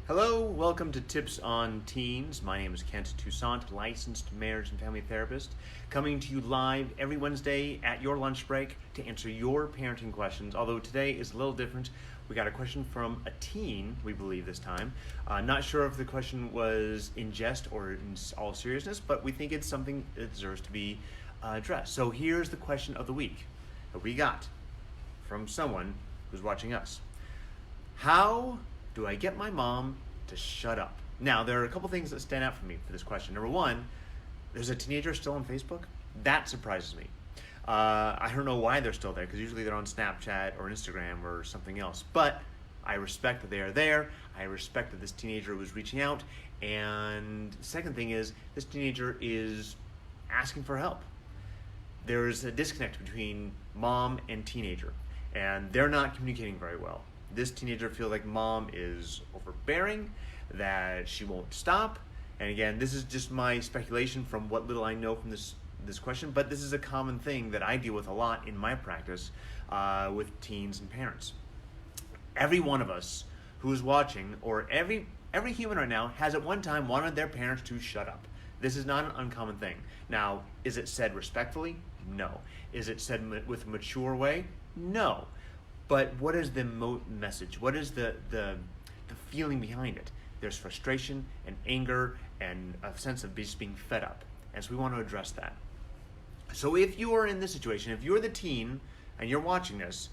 Hello, welcome to Tips on Teens. My name is Kent Toussaint, licensed marriage and family therapist, coming to you live every Wednesday at your lunch break to answer your parenting questions. Although today is a little different. We got a question from a teen, we believe this time. Not sure if the question was in jest or in all seriousness, but we think it's something that deserves to be addressed. So here's the question of the week that we got from someone who's watching us. How do I get my mom to shut up? Now, there are a couple things that stand out for me for this question. Number one, there's a teenager still on Facebook. That surprises me. I don't know why they're still there, because usually they're on Snapchat or Instagram or something else. But I respect that they are there. I respect that this teenager was reaching out. And the second thing is, this teenager is asking for help. There's a disconnect between mom and teenager, and they're not communicating very well. This teenager feels like mom is overbearing, that she won't stop. And again, this is just my speculation from what little I know from this question, but this is a common thing that I deal with a lot in my practice with teens and parents. Every one of us who is watching, or every human right now, has at one time wanted their parents to shut up. This is not an uncommon thing. Now, is it said respectfully? No. Is it said with a mature way? No. But what is the message? What is the feeling behind it? There's frustration and anger and a sense of just being fed up. And so we want to address that. So if you are in this situation, if you're the teen and you're watching this,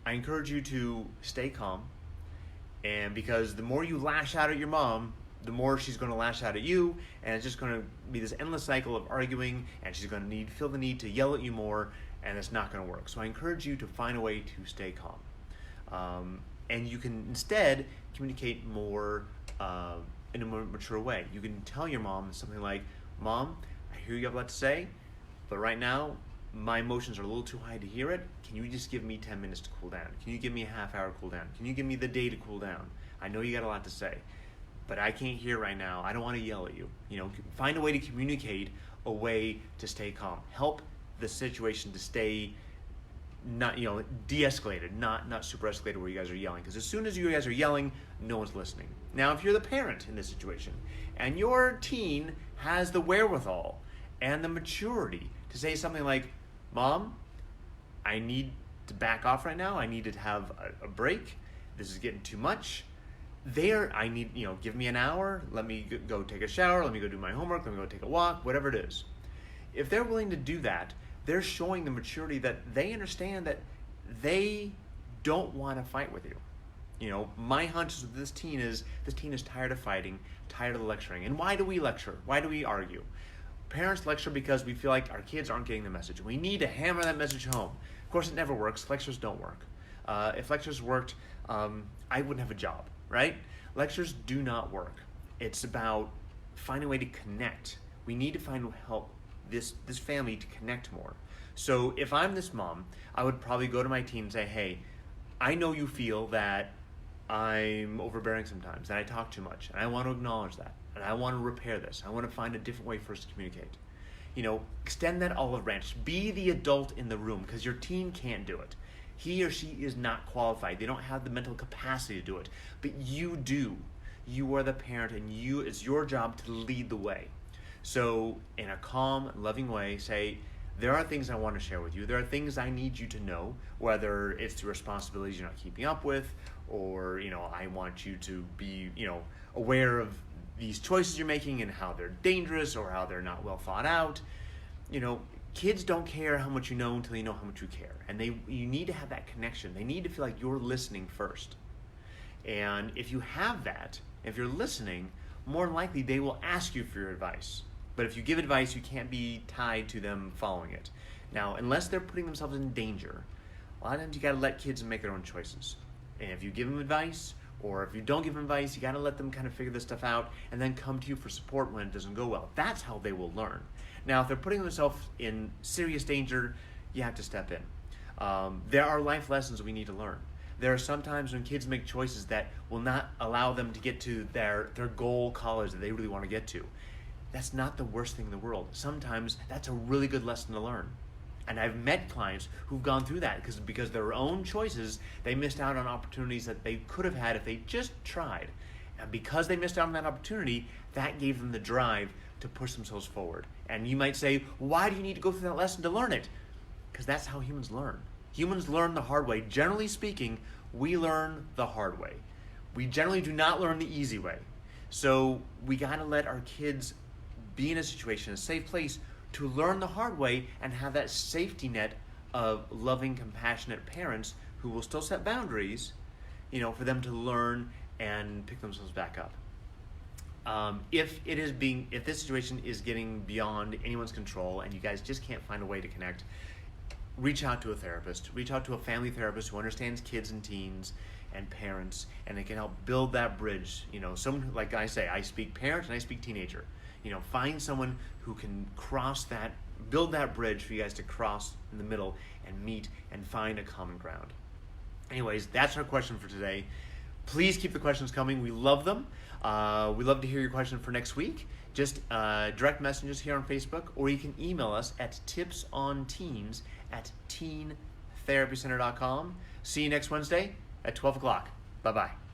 I encourage you to stay calm. And because the more you lash out at your mom, the more she's going to lash out at you, and it's just going to be this endless cycle of arguing, and she's going to feel the need to yell at you more, and it's not going to work. So I encourage you to find a way to stay calm. And you can instead communicate more in a more mature way. You can tell your mom something like, "Mom, I hear you have a lot to say, but right now my emotions are a little too high to hear it. Can you just give me 10 minutes to cool down? Can you give me a half hour to cool down? Can you give me the day to cool down? I know you got a lot to say, but I can't hear right now. I don't want to yell at you." Find a way to communicate a way to stay calm. Help the situation to stay not de-escalated, not super escalated where you guys are yelling, because as soon as you guys are yelling, no one's listening. Now, if you're the parent in this situation and your teen has the wherewithal and the maturity to say something like, "Mom, I need to back off right now. I need to have a break. This is getting too much. I need, give me an hour. Let me go take a shower. Let me go do my homework. Let me go take a walk," whatever it is. If they're willing to do that, they're showing the maturity that they understand that they don't want to fight with you. My hunch with this teen is tired of fighting, tired of the lecturing. And why do we lecture? Why do we argue? Parents lecture because we feel like our kids aren't getting the message. We need to hammer that message home. Of course, it never works. Lectures don't work. If lectures worked, I wouldn't have a job, right? Lectures do not work. It's about finding a way to connect. We need to find help this family to connect more. So if I'm this mom, I would probably go to my teen and say, "Hey, I know you feel that I'm overbearing sometimes, and I talk too much, and I want to acknowledge that, and I want to repair this. I want to find a different way for us to communicate." Extend that olive branch. Be the adult in the room, because your teen can't do it. He or she is not qualified. They don't have the mental capacity to do it, but you do. You are the parent, and it's your job to lead the way. So in a calm, loving way, say, "There are things I want to share with you. There are things I need you to know, whether it's the responsibilities you're not keeping up with, or, I want you to be, aware of these choices you're making and how they're dangerous or how they're not well thought out." Kids don't care how much you know until you know how much you care. And you need to have that connection. They need to feel like you're listening first. And if you have that, if you're listening, more than likely they will ask you for your advice. But if you give advice, you can't be tied to them following it. Now, unless they're putting themselves in danger, a lot of times you got to let kids make their own choices. And if you give them advice, or if you don't give them advice, you got to let them kind of figure this stuff out and then come to you for support when it doesn't go well. That's how they will learn. Now, if they're putting themselves in serious danger, you have to step in. There are life lessons we need to learn. There are some times when kids make choices that will not allow them to get to their goal college that they really want to get to. That's not the worst thing in the world. Sometimes that's a really good lesson to learn. And I've met clients who've gone through that because their own choices, they missed out on opportunities that they could have had if they just tried. And because they missed out on that opportunity, that gave them the drive to push themselves forward. And you might say, why do you need to go through that lesson to learn it? Because that's how humans learn. Humans learn the hard way. Generally speaking, we learn the hard way. We generally do not learn the easy way. So we got to let our kids be in a situation, a safe place, to learn the hard way and have that safety net of loving, compassionate parents who will still set boundaries, for them to learn and pick themselves back up. If this situation is getting beyond anyone's control and you guys just can't find a way to connect, reach out to a therapist. Reach out to a family therapist who understands kids and teens and parents, and they can help build that bridge. Someone, like I say, I speak parent and I speak teenager. Find someone who can build that bridge for you guys to cross in the middle and meet and find a common ground. Anyways, that's our question for today. Please keep the questions coming. We love them. We love to hear your question for next week. Just direct messages here on Facebook, or you can email us at tipsonteens@teentherapycenter.com. See you next Wednesday at 12 o'clock. Bye-bye.